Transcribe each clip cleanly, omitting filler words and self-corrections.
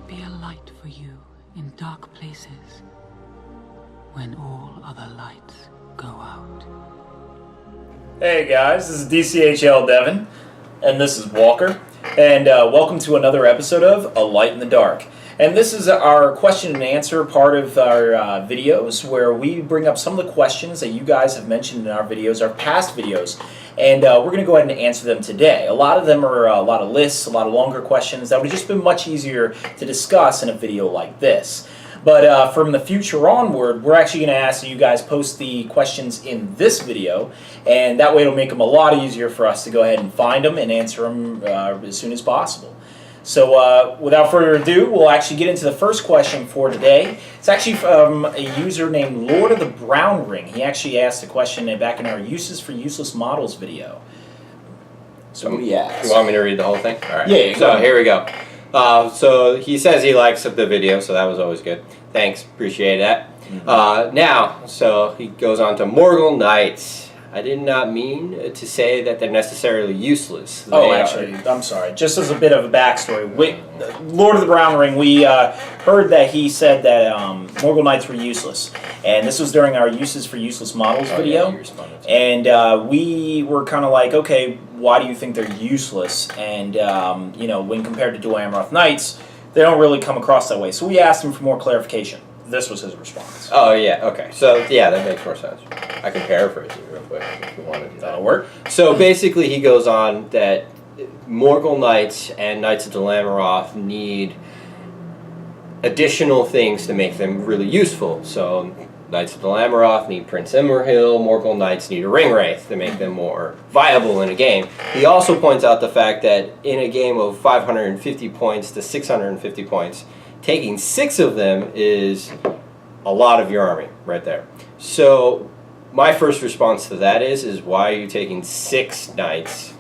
be a light for you in dark places when all other lights go out. Hey guys, this is DCHL Devin, and this is Walker, and welcome to another episode of A Light in the Dark. And this is our question and answer part of our videos, where we bring up some of the questions that you guys have mentioned in our videos, our past videos, and we're going to go ahead and answer them today. A lot of them are a lot of lists, a lot of longer questions that would have just been much easier to discuss in a video like this. But from the future onward, we're actually going to ask that you guys post the questions in this video, and that way it'll make them a lot easier for us to go ahead and find them and answer them as soon as possible. So without further ado, we'll actually get into the first question for today. It's actually from a user named Lord of the Brown Ring. He actually asked a question back in our Uses for Useless Models video. So what do you ask? You want me to read the whole thing? All right. Yeah. So here we go. So he says he likes the video, so that was always good. Thanks, appreciate that. Now, so he goes on to Morgul Knights. I did not mean to say that they're necessarily useless. Actually, I'm sorry. Just as a bit of a backstory, Lord of the Brown Ring, we heard that he said that Morgul Knights were useless. And this was during our Uses for Useless Models video. Yeah, you responded to and we were kind of like, okay, why do you think they're useless? And, you know, when compared to Dual Amaroth Knights, they don't really come across that way. So we asked him for more clarification. This was his response. Oh, yeah, okay. So, yeah, that makes more sense. I can paraphrase it real quick if you want to do that. That'll work. So, basically, he goes on that Morgul Knights and Knights of Dol Amroth need additional things to make them really useful. So, Knights of Dol Amroth need Prince Imrahil, Morgul Knights need a Ringwraith to make them more viable in a game. He also points out the fact that in a game of 550 points to 650 points, taking 6 of them is a lot of your army right there. So my first response to that is why are you taking 6 knights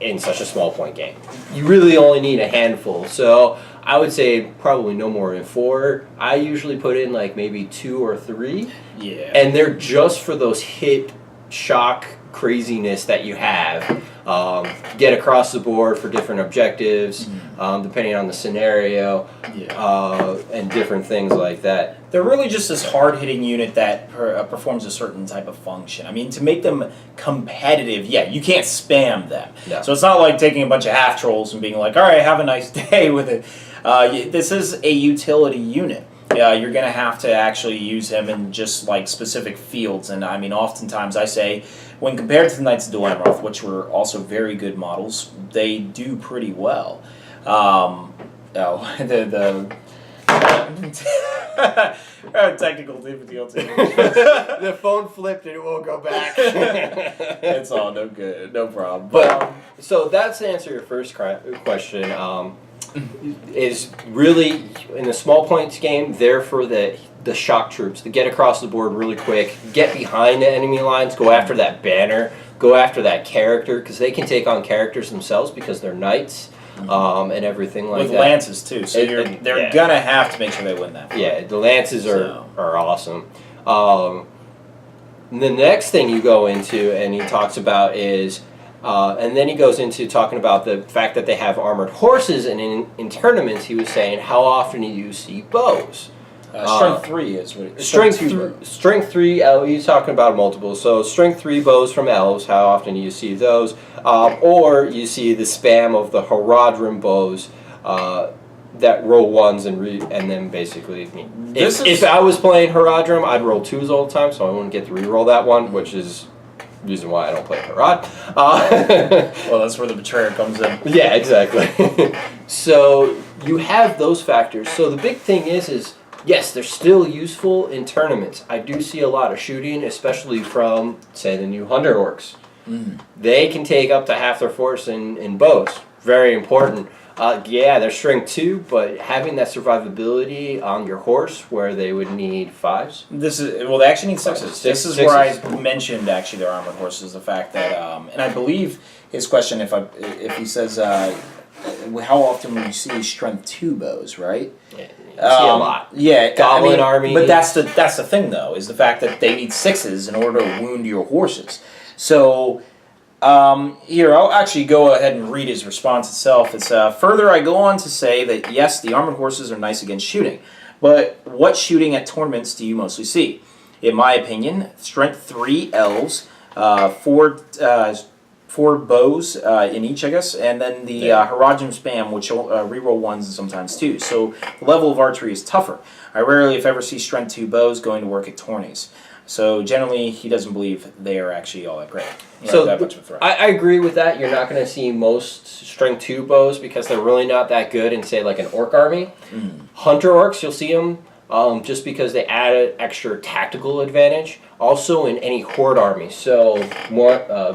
in such a small point game? You really only need a handful. So I would say probably no more than 4. I usually put in like maybe 2 or 3. Yeah. And they're just for those hit, shock, craziness that you have. Get across the board for different objectives, depending on the scenario, and different things like that. They're really just this hard-hitting unit that performs a certain type of function. I mean, to make them competitive, you can't spam them. No. So it's not like taking a bunch of half-trolls and being like, all right, have a nice day with it. This is a utility unit. You're going to have to actually use him in just like specific fields. And I mean, oftentimes I say, when compared to the Knights of Dol Amroth, which were also very good models, they do pretty well. Technical difficulty. The phone flipped and it won't go back. It's all no good, no problem. But so that's to answer your first question. Is really in the small points game there for the shock troops to get across the board really quick, get behind the enemy lines, go after that banner, go after that character, because they can take on characters themselves because they're knights. And everything like with that. With lances too, so they're gonna have to make sure they win that fight. Yeah, the lances are awesome. The next thing you go into and he talks about is, and then he goes into talking about the fact that they have armored horses, and in tournaments he was saying, how often do you see bows? Strength 3 is what it is. Strength 3, he's talking about multiple. So Strength 3 bows from elves, how often do you see those? Or you see the spam of the Haradrim bows that roll 1s and then basically, if I was playing Haradrim, I'd roll 2s all the time, so I wouldn't get to reroll that one, which is the reason why I don't play Harad. Well, that's where the betrayer comes in. Yeah, exactly. So you have those factors. So the big thing is yes, they're still useful in tournaments. I do see a lot of shooting, especially from, say, the new Hunter Orcs. They can take up to half their force in bows. Very important. They're strength 2, but having that survivability on your horse where they would need 5s. They actually need 6s. This is where I mentioned actually their armored horses, the fact that, and I believe his question, if he says, how often will you see strength 2 bows, right? Yeah, you see a lot. Yeah, Goblin army. But that's the thing though, is the fact that they need 6s in order to wound your horses. So Here, I'll actually go ahead and read his response itself. It's further, I go on to say that yes, the armored horses are nice against shooting, but what shooting at tournaments do you mostly see? In my opinion, strength 3 elves, four bows in each, I guess, and then the Harajim spam, which reroll 1s and sometimes 2s. So the level of archery is tougher. I rarely, if ever, see strength 2 bows going to work at tourneys. So generally, he doesn't believe they are actually all that great. So that much of a threat. I agree with that. You're not going to see most strength 2 bows because they're really not that good in, say, like an orc army. Hunter orcs, you'll see them just because they add an extra tactical advantage. Also in any horde army. So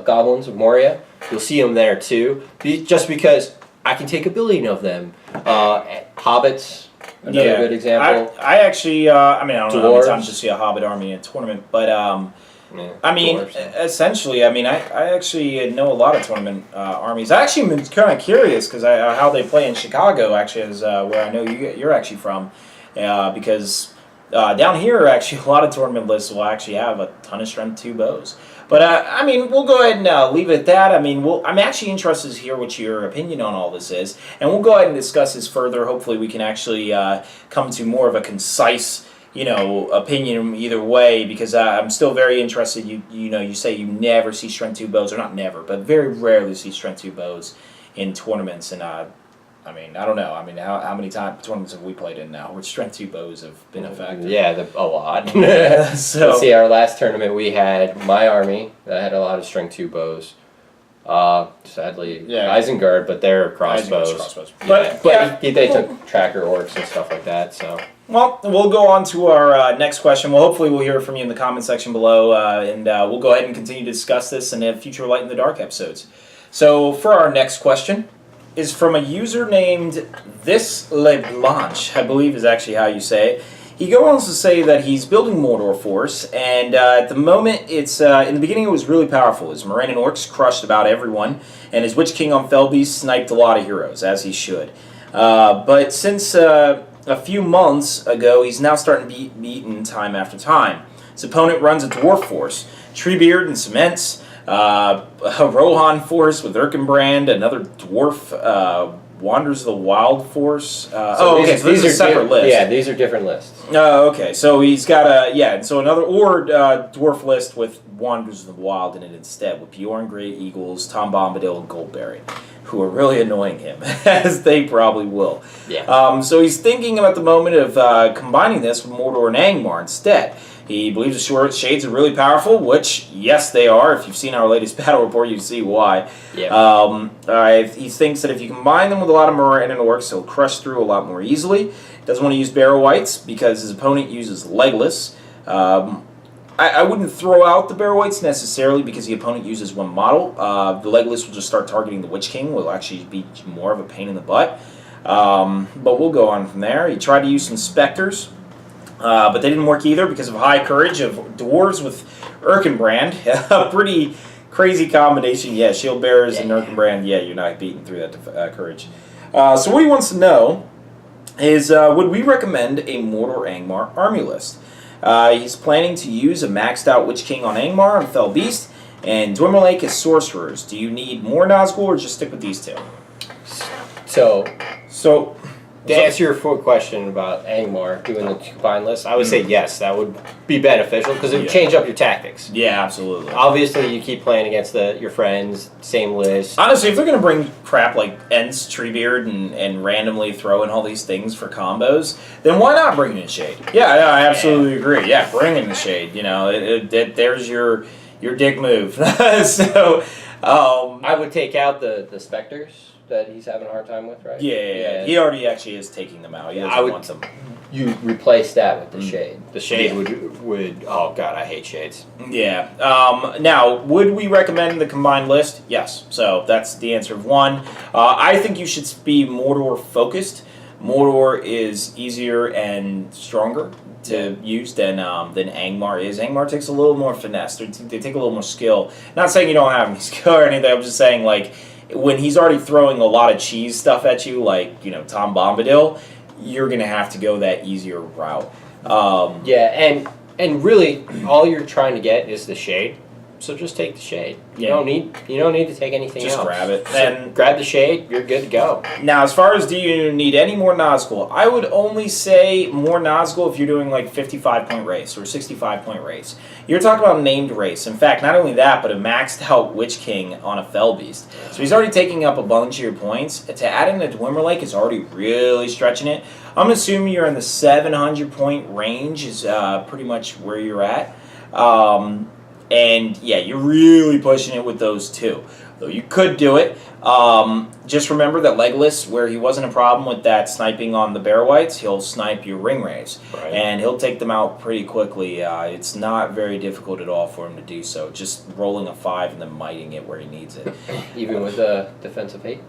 goblins of Moria, you'll see them there too. Just because I can take a billion of them. Hobbits. Another good example. I actually, I mean, I don't know how many times you see a Hobbit army in a tournament, but I mean, essentially, I mean, I actually know a lot of tournament armies. I actually am kind of curious because how they play in Chicago actually is where I know you're actually from, because down here actually a lot of tournament lists will actually have a ton of strength 2 bows. But, I mean, we'll go ahead and leave it at that. I mean, I'm actually interested to hear what your opinion on all this is. And we'll go ahead and discuss this further. Hopefully we can actually come to more of a concise, opinion either way. Because I'm still very interested. You say you never see strength 2 bows. Or not never, but very rarely see strength 2 bows in tournaments. And, I mean, I don't know. I mean, how many tournaments have we played in now where strength 2 bows have been effective? Yeah, a lot. So let's see, our last tournament we had my army that had a lot of strength 2 bows. Sadly, Isengard, but they're crossbows. But they took tracker orcs and stuff like that. So. Well, we'll go on to our next question. Well, hopefully we'll hear from you in the comment section below, and we'll go ahead and continue to discuss this in future Light in the Dark episodes. So for our next question is from a user named This LeBlanche, I believe is actually how you say it. He goes on to say that he's building Mordor Force, and at the moment, it's in the beginning it was really powerful. His Morannon Orcs crushed about everyone, and his Witch King on Felbeast sniped a lot of heroes, as he should. But since a few months ago, he's now starting to be beaten time after time. His opponent runs a Dwarf Force, Treebeard and Cements, a Rohan Force with Erkenbrand, another Dwarf Wanders of the Wild Force. So these are separate lists. Yeah, these are different lists. Okay, so he's got so another dwarf list with Wanders of the Wild in it instead, with Bjorn, Grey Eagles, Tom Bombadil, and Goldberry, who are really annoying him, as they probably will. Yeah. So he's thinking at the moment of combining this with Mordor and Angmar instead. He believes the short shades are really powerful, which, yes, they are. If you've seen our latest battle report, you see why. Yeah. He thinks that if you combine them with a lot of Morannon Orcs, he'll crush through a lot more easily. He doesn't want to use Barrow Wights because his opponent uses Legless. I wouldn't throw out the Barrow Wights necessarily because the opponent uses one model. The Legless will just start targeting the Witch King, will actually be more of a pain in the butt. But we'll go on from there. He tried to use some Spectres. But they didn't work either because of high courage of dwarves with Erkenbrand. A pretty crazy combination. Yeah, shield bearers and Erkenbrand. Yeah, you're not beating through that courage. So what he wants to know is, would we recommend a Mordor Angmar army list? He's planning to use a maxed out Witch King on Angmar and Fell Beast, and Dwemer Lake as sorcerers. Do you need more Nazgul or just stick with these two? So to answer your full question about Angmar doing the combined list, I would say yes, that would be beneficial because it would change up your tactics. Yeah, absolutely. Obviously, you keep playing against your friends, same list. Honestly, if they're going to bring crap like Ents, Treebeard, and randomly throw in all these things for combos, then why not bring in Shade? Yeah, I absolutely agree. Yeah, bring in the Shade. There's your dick move. So, I would take out the Spectres that he's having a hard time with, right? Yeah. He already actually is taking them out. He doesn't want them. You replace that with the Shade. The Shade would oh god, I hate Shades. Yeah. Now, would we recommend the combined list? Yes. So that's the answer of one. I think you should be Mordor focused. Mordor is easier and stronger to use than Angmar is. Angmar takes a little more finesse. They take a little more skill. Not saying you don't have any skill or anything. I'm just saying when he's already throwing a lot of cheese stuff at you, Tom Bombadil, you're going to have to go that easier route. And really, all you're trying to get is the Shade. So just take the shade. You Yeah. don't need to take anything Just else. grab it. So And grab the shade, you're good to go. now, as far as do you need any more Nazgul, I would only say more Nazgul if you're doing like 55-point race or 65-point race. You're talking about named race. In fact, not only that, but a maxed out Witch King on a Fell Beast. So he's already taking up a bunch of your points. To add in a Dwemer Lake is already really stretching it. I'm assuming you're in the 700-point range is pretty much where you're at. And yeah, you're really pushing it with those two. Though you could do it. Just remember that Legolas, where he wasn't a problem with that sniping on the Bear Whites, he'll snipe your Ringwraiths. Right. And he'll take them out pretty quickly. It's not very difficult at all for him to do so. Just rolling a 5 and then miting it where he needs it. Even with a defensive 8?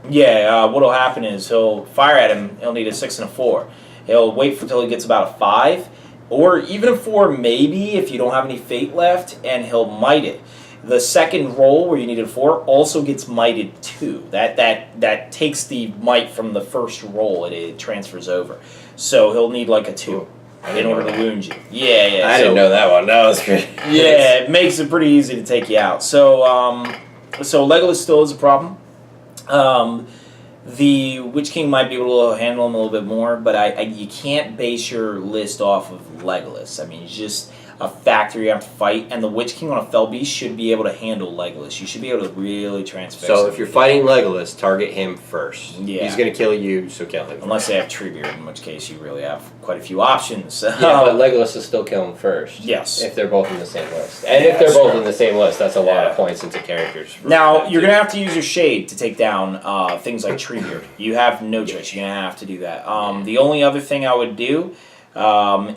Yeah, what'll happen is he'll fire at him, he'll need a 6 and a 4. He'll wait until he gets about a 5. Or even a 4 maybe if you don't have any fate left, and he'll mite it. The second roll where you need a 4 also gets mited too. That takes the mite from the first roll. It transfers over. So he'll need like a 2 in order to wound you. Yeah. I didn't know that one. That was pretty. Yeah, it makes it pretty easy to take you out. So Legolas still is a problem. The Witch King might be able to handle him a little bit more, but you can't base your list off of Legolas. I mean, he's just a factor you have to fight, and the Witch King on a Fell Beast should be able to handle Legolas. You should be able to really transfix So him. if you're fighting Legolas, target him first. Yeah. He's going to kill you, so kill him Unless first. they have Treebeard, in which case you really have quite a few options. Yeah, but Legolas will still kill him first. Yes. If they're both in the same list. And Yeah, if they're that's both true. in the same list, that's a lot Yeah. of points into characters. Now, you're going to have to use your Shade to take down things like Treebeard. You have no choice. You're going to have to do that. The only other thing I would do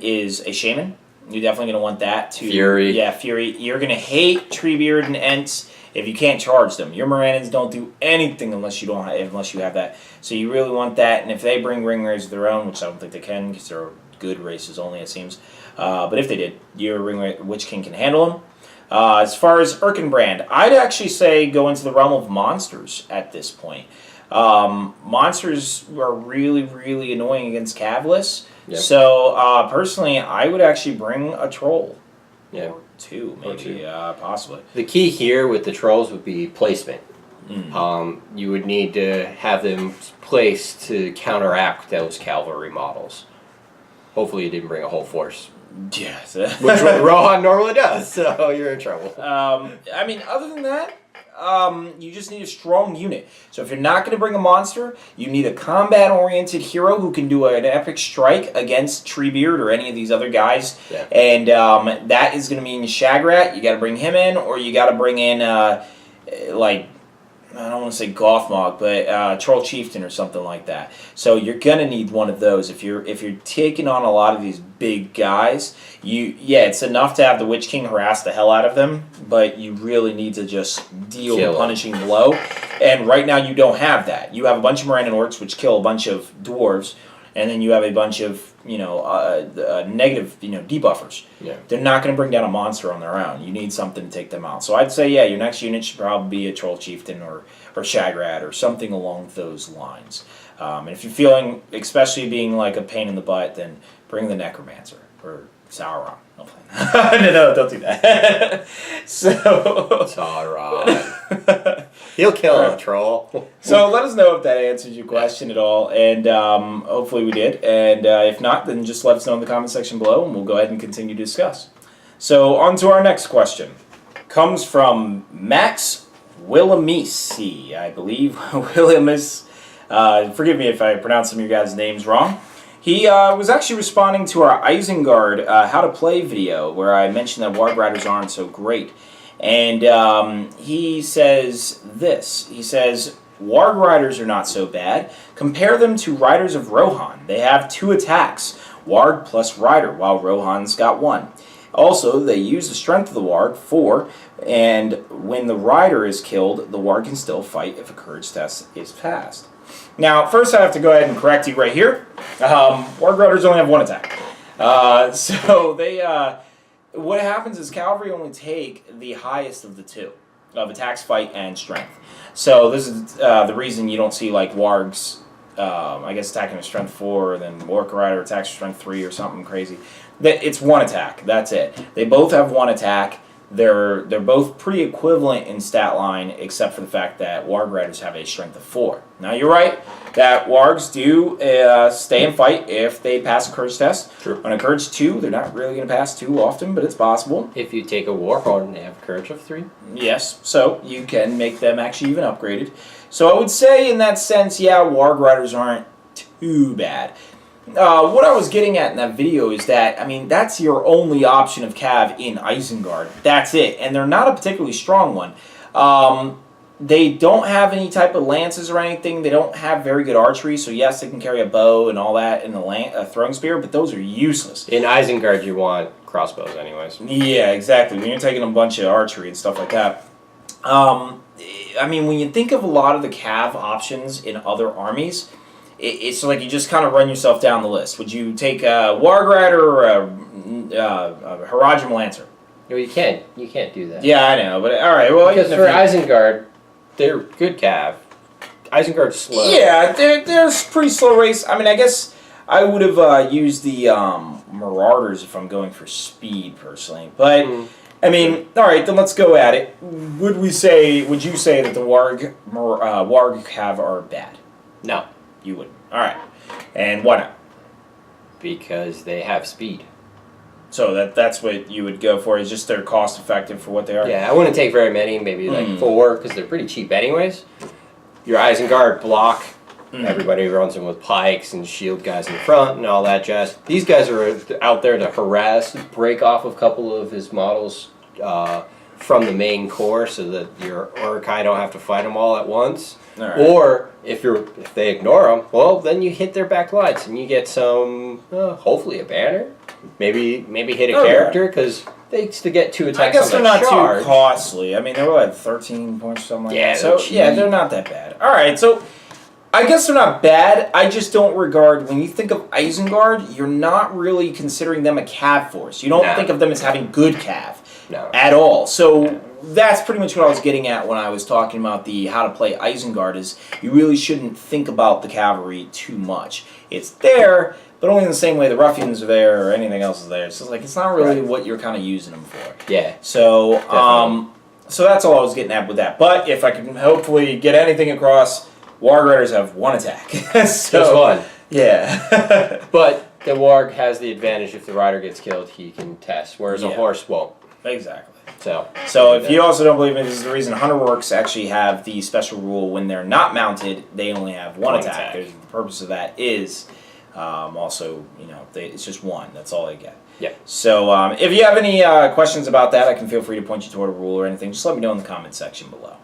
is a Shaman. You're definitely going to want that. Fury. Yeah, Fury. You're going to hate Treebeard and Ents if you can't charge them. Your Morannons don't do anything unless you have that. So you really want that. And if they bring Ringwraiths of their own, which I don't think they can because they're good races only, it seems. But if they did, your Witch King can handle them. As far as Erkenbrand, I'd actually say go into the realm of monsters at this point. Monsters are really, really annoying against Cavalice. Yep. So, personally, I would actually bring a troll. Yeah. Or 2, maybe, Or 2. possibly. The key here with the trolls would be placement. Mm. You would need to have them placed to counteract those cavalry models. Hopefully you didn't bring a whole force. Yes. Which Rohan normally does, so you're in trouble. I mean, other than that, you just need a strong unit. So if you're not going to bring a monster, you need a combat-oriented hero who can do an epic strike against Treebeard or any of these other guys. Yeah. And that is going to mean Shagrat. You got to bring him in, or you got to bring in I don't want to say Gothmog, but Troll Chieftain or something like that. So you're gonna need one of those if you're taking on a lot of these big guys. It's enough to have the Witch King harass the hell out of them, but you really need to just deal Kill a punishing blow. And right now you don't have that. You have a bunch of Morannon Orcs which kill a bunch of dwarves, and then you have a bunch of negative debuffers. Yeah. They're not going to bring down a monster on their own. You need something to take them out. So I'd say, your next unit should probably be a Troll Chieftain or Shagrat or something along those lines. And if you're feeling, especially being like a pain in the butt, then bring the Necromancer or Sauron. No, don't do that. Sauron. He'll kill a troll. So let us know if that answers your question at all, and hopefully we did. And if not, then just let us know in the comment section below, and we'll go ahead and continue to discuss. So on to our next question. Comes from Max Willamisi, I believe. Williamis. Forgive me if I pronounce some of your guys' names wrong. He was actually responding to our Isengard how to play video, where I mentioned that Warg Riders aren't so great. And he says this. He says, Warg Riders are not so bad. Compare them to Riders of Rohan. They have 2 attacks, Warg plus Rider, while Rohan's got 1. Also, they use the strength of the Warg 4, and when the Rider is killed, the Warg can still fight if a courage test is passed. Now, first I have to go ahead and correct you right here. Warg Riders only have 1 attack. So they... what happens is cavalry only take the highest of the 2, of attacks, fight, and strength. So this is the reason you don't see like Wargs, I guess attacking with strength 4, and then Orc Rider attacks with strength 3 or something crazy. It's 1 attack. That's it. They both have 1 attack. they're both pretty equivalent in stat line, except for the fact that Warg Riders have a strength of 4. Now you're right that Wargs do stay and fight if they pass a courage test. True. On a courage 2, they're not really going to pass too often, but it's possible. If you take a Warhorn, they have courage of 3. Yes, so you can make them actually even upgraded. So I would say in that sense, yeah, Warg Riders aren't too bad. What I was getting at in that video is that, I mean, that's your only option of Cav in Isengard. That's it. And they're not a particularly strong one. They don't have any type of lances or anything. They don't have very good archery. So, yes, they can carry a bow and all that and a throwing spear, but those are useless. In Isengard, you want crossbows anyways. Yeah, exactly. When you're taking a bunch of archery and stuff like that. I mean, when you think of a lot of the Cav options in other armies, it's like you just kind of run yourself down the list. Would you take a Warg Rider or a Haradrim Lancer? No, you can't. You can't do that. Yeah, I know, but all right. Well, because for Isengard, they're good Cav. Isengard's slow. Yeah, they're pretty slow race. I mean, I guess I would have used the Marauders if I'm going for speed personally, but. I mean, all right, then let's go at it. Would you say that the Warg Cav are bad? No. You wouldn't. All right. And why not? Because they have speed. So that's what you would go for, is just they're cost effective for what they are? Yeah, I wouldn't take very many, maybe like 4, because they're pretty cheap anyways. Your Isengard block, everybody runs in with pikes and shield guys in front and all that jazz. These guys are out there to harass, break off a couple of his models from the main core so that your Uruk-hai don't have to fight them all at once. All right. Or if they ignore them, well, then you hit their back lights and you get some, hopefully a banner. Maybe hit a character, because they used to get 2 attacks. I guess on they're not charge. too costly. I mean, they're like 13 points or something like Yeah, that. So, yeah, they're not that bad. All right, so I guess they're not bad. I just don't regard, when you think of Isengard, you're not really considering them a Cav force. You don't think of them as having good Cav at all. So that's pretty much what I was getting at when I was talking about the how to play Isengard, is you really shouldn't think about the cavalry too much. It's there, but only in the same way the ruffians are there or anything else is there. So it's not really what you're kind of using them for. Yeah. So so that's all I was getting at with that. But if I can hopefully get anything across, Warg Riders have 1 attack. Just 1. Yeah. But the Warg has the advantage if the rider gets killed, he can test, whereas a horse won't. Exactly. So if you also don't believe me, this is the reason Hunter Orcs actually have the special rule when they're not mounted, they only have 1 attack. The purpose of that is also, it's just 1. That's all they get. Yeah. So if you have any questions about that, I can feel free to point you toward a rule or anything. Just let me know in the comment section below.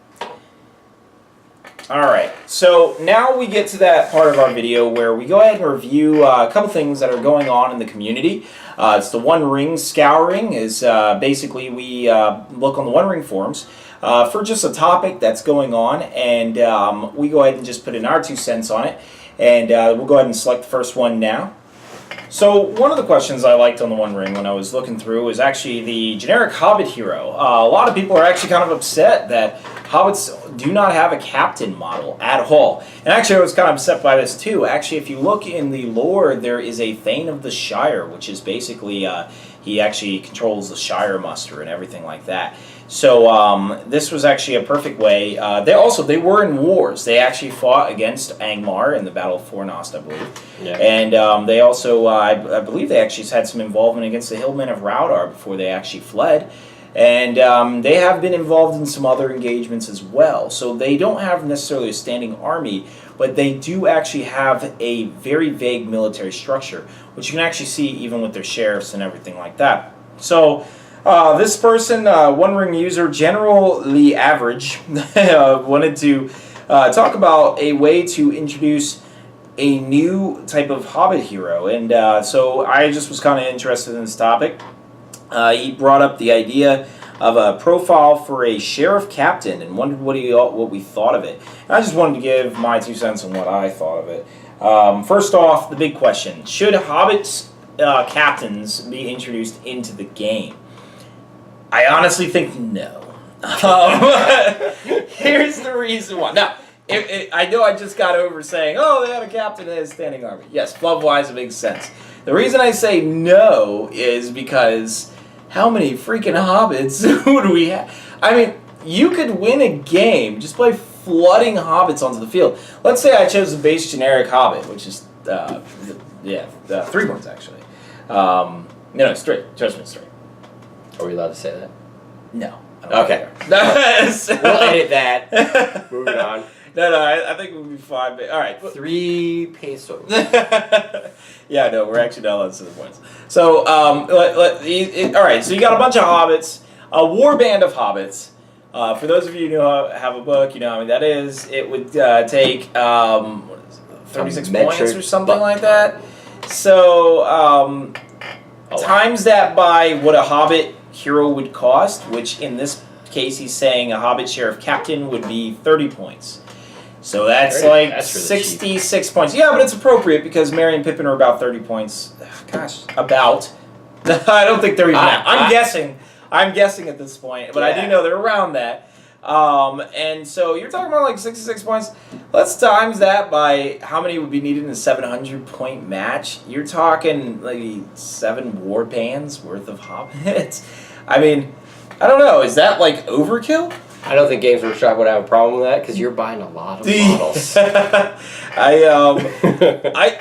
Alright, so now we get to that part of our video where we go ahead and review a couple things that are going on in the community. It's the One Ring scouring. Is basically we look on the One Ring forums for just a topic that's going on, and we go ahead and just put in our 2 cents on it, and we'll go ahead and select the first one now. So one of the questions I liked on the One Ring when I was looking through is actually the generic Hobbit hero. A lot of people are actually kind of upset that Hobbits do not have a captain model at all. And actually I was kind of upset by this too. Actually, if you look in the lore, there is a Thane of the Shire, which is basically, he actually controls the Shire muster and everything like that. So this was actually a perfect way. They were in wars. They actually fought against Angmar in the Battle of Fornost, I believe. Yeah. And they also, I believe they actually had some involvement against the Hillmen of Raudar before they actually fled. And they have been involved in some other engagements as well. So they don't have necessarily a standing army, but they do actually have a very vague military structure, which you can actually see even with their sheriffs and everything like that. So this person, One Ring user, generally average, wanted to talk about a way to introduce a new type of Hobbit hero. And so I just was kind of interested in this topic. He brought up the idea of a profile for a sheriff captain and wondered what we thought of it. And I just wanted to give my 2 cents on what I thought of it. First off, the big question: should Hobbit captains be introduced into the game? I honestly think no. Here's the reason why. Now, I know I just got over saying, oh, they have a captain and a standing army. Yes, fluff-wise, it makes sense. The reason I say no is because how many freaking hobbits would we have? I mean, you could win a game just by flooding hobbits onto the field. Let's say I chose the base generic hobbit, which is 3 points actually. No, it's 3. Trust me, it's 3. Are we allowed to say that? No. Okay. We'll edit that. Moving on. No, I think we'll be fine. But, all right. 3 pesos. Yeah, no, we're actually not allowed to say the points. So, all right, so you got a bunch of hobbits, a war band of hobbits. For those of you who have a book, you know how many that is. It would take 36 points or something like that. So, times that by what a hobbit hero would cost, which in this case he's saying a hobbit sheriff captain would be 30 points. So that's 30? like That's really 66 points. Yeah, but it's appropriate because Merry and Pippin are about 30 points. Gosh, about. I don't think they're even that. I'm guessing at this point, but I do know they're around that. And so you're talking about like 66 points. Let's times that by how many would be needed in a 700-point match. You're talking like 7 war bands worth of hobbits. I mean, I don't know. Is that like overkill? I don't think Games Workshop would have a problem with that because you're buying a lot of models.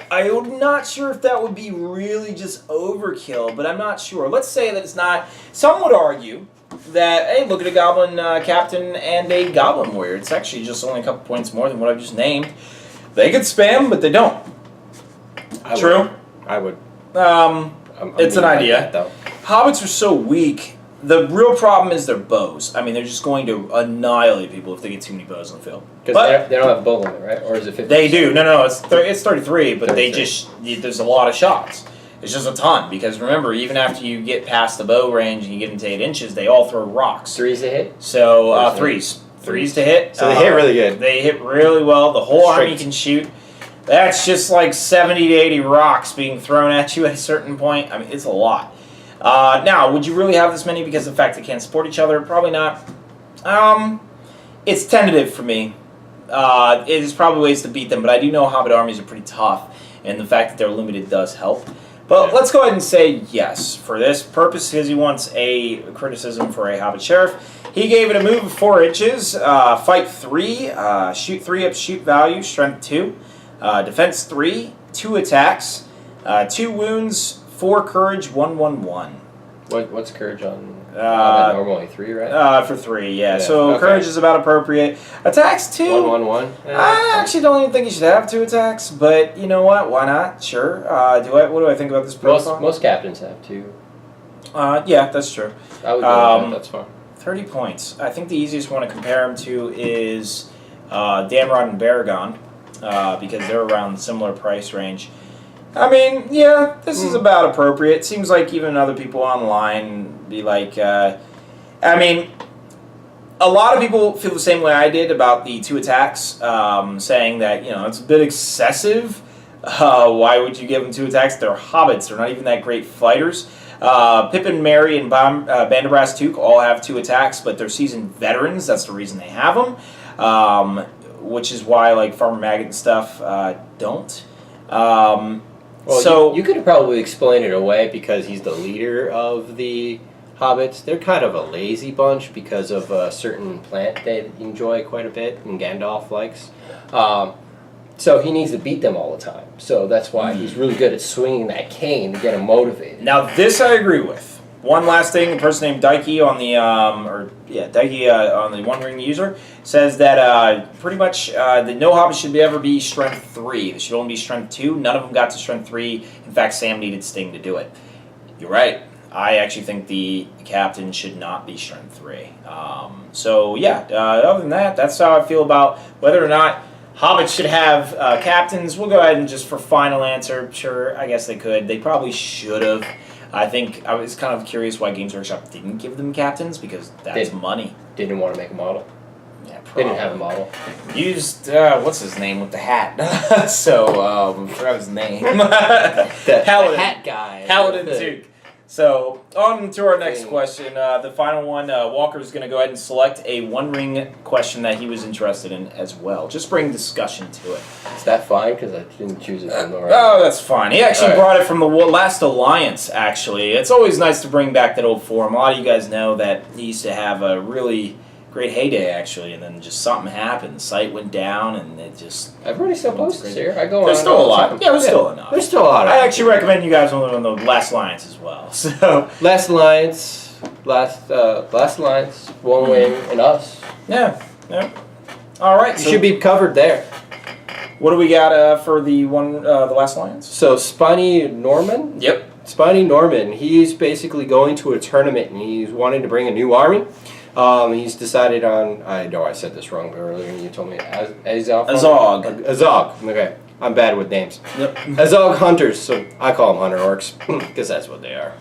I'm not sure if that would be really just overkill, but I'm not sure. Let's say that it's not. Some would argue that, hey, look at a goblin captain and a goblin warrior. It's actually just only a couple points more than what I've just named. They could spam, but they don't. True? I would. It's an idea. That, though. Hobbits are so weak. The real problem is their bows. I mean, they're just going to annihilate people if they get too many bows on the field. Because they don't have a bow limit, right? Or is it 50? They do. No, it's 33, but 33. There's a lot of shots. It's just a ton, because remember, even after you get past the bow range and you get into 8 inches, they all throw rocks. 3s to hit? So, 3s. 3s to hit. So they hit really good. They hit really well. The whole army can shoot. That's just like 70 to 80 rocks being thrown at you at a certain point. I mean, it's a lot. Now, would you really have this many because of the fact they can't support each other? Probably not. It's tentative for me. There's probably ways to beat them, but I do know Hobbit armies are pretty tough, and the fact that they're limited does help. But let's go ahead and say yes. For this purpose, because he wants a criticism for a Hobbit sheriff, he gave it a move of 4 inches, fight 3, shoot 3 up, shoot value, strength 2, defense 3, 2 attacks, 2 wounds, 4 courage, 1/1/1. What's courage on? Normally 3, right? For 3, yeah. So courage is about appropriate. Attacks 2. 1/1/1. I actually don't even think you should have 2 attacks, but you know what? Why not? Sure. What do I think about this profile? Most captains have 2. Yeah, that's true. I would go with that. That's fine. 30 points. I think the easiest one to compare him to is Damrod and Baragon, because they're around similar price range. I mean, yeah, this is about appropriate. Seems like even other people online be like, I mean, a lot of people feel the same way I did about the 2 attacks, saying that, it's a bit excessive. Why would you give them 2 attacks? They're hobbits. They're not even that great fighters. Pippin, Merry, and Banderbras Took all have 2 attacks, but they're seasoned veterans. That's the reason they have them, which is why, like, Farmer Maggot and stuff don't. Well, so you could probably explain it away because he's the leader of the hobbits. They're kind of a lazy bunch because of a certain plant they enjoy quite a bit, and Gandalf likes. So he needs to beat them all the time. So that's why he's really good at swinging that cane to get them motivated. Now this I agree with. One last thing, a person named Dikey on the on the One Ring user says that pretty much that no hobbit should ever be strength 3. They should only be strength 2. None of them got to strength 3. In fact, Sam needed Sting to do it. You're right. I actually think the captain should not be strength 3. So yeah, other than that, that's how I feel about whether or not hobbits should have captains. We'll go ahead and just for final answer, sure, I guess they could. They probably should have. I think I was kind of curious why Games Workshop didn't give them captains, because that's money. Didn't want to make a model. Yeah, probably. They didn't have a model. Used, what's his name with the hat? So, I forgot his name. The hat guy. Paladin Duke. So, on to our next question. The final one, Walker's going to go ahead and select a one-ring question that he was interested in as well. Just bring discussion to it. Is that fine? Because I didn't choose it from the right. Oh, that's fine. He actually brought it from the last Alliance, actually. It's always nice to bring back that old forum. A lot of you guys know that he used to have a really great heyday, actually, and then just something happened. The site went down, and it just... Everybody still posts here. I go on. There's still a lot. Yeah, there's still enough. There's still a lot. I actually recommend you guys on the Last Alliance as well. So Last Alliance, One Wing, and us. Yeah. All right. You should be covered there. What do we got for the Last Alliance? So Spiny Norman. Yep. Spiny Norman. He's basically going to a tournament, and he's wanting to bring a new army. He's decided on, I know I said this wrong earlier, and you told me Azog. Okay, I'm bad with names. Yep. Azog Hunters, so I call them Hunter Orcs, because that's what they are.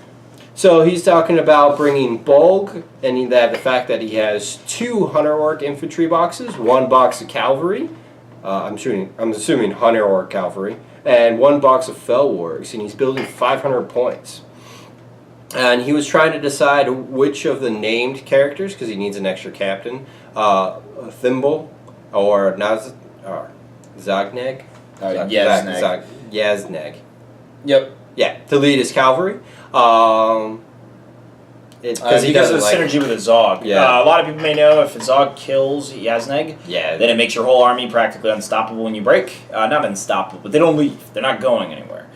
So he's talking about bringing Bulg, and the fact that he has 2 Hunter Orc infantry boxes, 1 box of cavalry, I'm assuming Hunter Orc cavalry, and 1 box of Fell Wargs, and he's building 500 points. And he was trying to decide which of the named characters, because he needs an extra captain, Thimble or Zagneg? Yazneg. Yep. Yeah, to lead his cavalry. Because of the synergy with a Zog. Yeah. A lot of people may know if a Zog kills Yazneg, then it makes your whole army practically unstoppable when you break. Not unstoppable, but they don't leave. They're not going anywhere.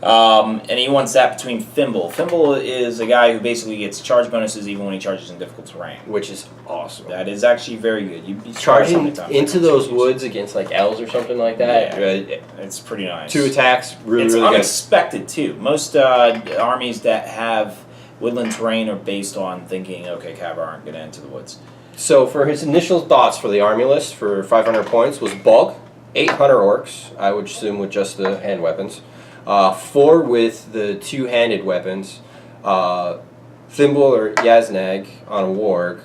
And he wants that between Thimble. Thimble is a guy who basically gets charge bonuses even when he charges in difficult terrain. Which is awesome. That is actually very good. You charging into those woods against like elves or something like that. Yeah, it's pretty nice. 2 attacks, really good. It's unexpected too. Most armies that have woodland terrain are based on thinking, okay, Cav aren't going to enter the woods. So for his initial thoughts for the army list for 500 points was Bulk, 8 Hunter Orcs, I would assume with just the hand weapons. 4 with the 2-handed weapons, Thimble or Yazneg on a Warg,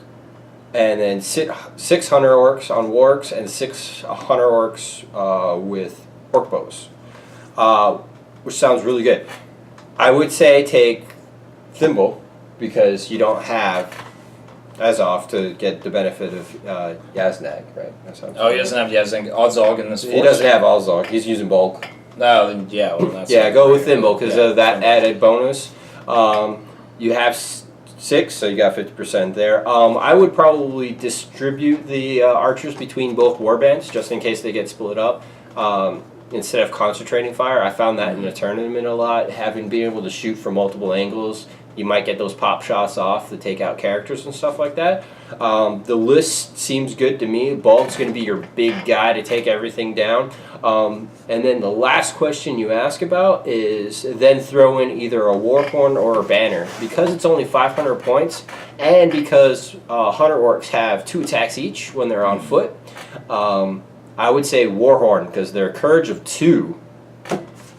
and then 6 Hunter Orcs on Wargs and 6 Hunter Orcs with Orc bows, which sounds really good. I would say take Thimble because you don't have Azov to get the benefit of Yazneg, right? He doesn't have Yazneg Ozog in this force? He doesn't have Ozog. He's using Bulk. No, then yeah, well, that's go with Thimble because of that added bonus. You have 6, so you got 50% there. I would probably distribute the archers between both warbands just in case they get split up. Instead of concentrating fire, I found that in the tournament a lot. Being able to shoot from multiple angles, you might get those pop shots off to take out characters and stuff like that. The list seems good to me. Bulk's going to be your big guy to take everything down. And then the last question you ask about is then throw in either a Warhorn or a Banner. Because it's only 500 points, and because Hunter Orcs have 2 attacks each when they're on foot, I would say Warhorn, because their Courage of 2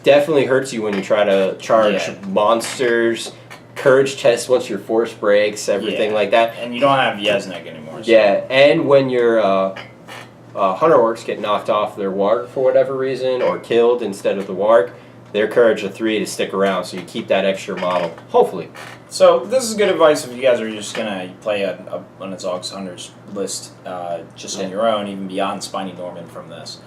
definitely hurts you when you try to charge monsters. Courage test once your force breaks, everything like that. And you don't have Yazneg anymore. So. Yeah, and when your Hunter Orcs get knocked off their Warg for whatever reason, or killed instead of the Warg, their Courage of 3 to stick around, so you keep that extra model, hopefully. So this is good advice if you guys are just going to play on a Zog's Hunters list just on your own, even beyond Spiny Norman from this.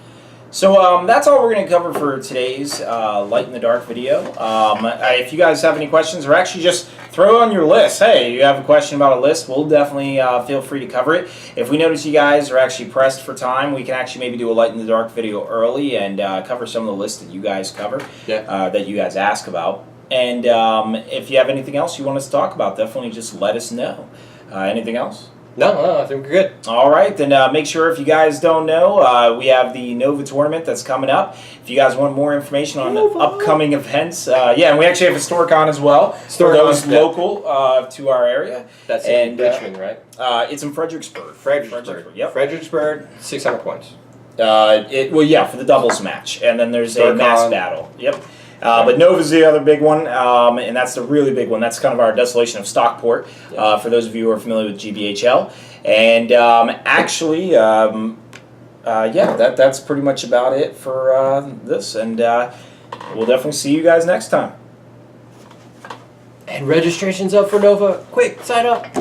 So that's all we're going to cover for today's Light in the Dark video. If you guys have any questions, or actually just throw on your list. Hey, you have a question about a list, we'll definitely feel free to cover it. If we notice you guys are actually pressed for time, we can actually maybe do a Light in the Dark video early and cover some of the lists that you guys cover, that you guys ask about. And if you have anything else you want us to talk about, definitely just let us know. Anything else? No, I think we're good. All right, then make sure, if you guys don't know, we have the Nova tournament that's coming up. If you guys want more information on upcoming events, and we actually have a StoreCon as well for those local to our area. That's in Richmond, right? It's in Fredericksburg. Yep. Fredericksburg, 600 points. For the doubles match, and then there's a mass battle. Yep. But Nova's the other big one, and that's the really big one. That's kind of our Desolation of Stockport, for those of you who are familiar with GBHL. And that's pretty much about it for this. And we'll definitely see you guys next time. And registration's up for Nova. Quick, sign up.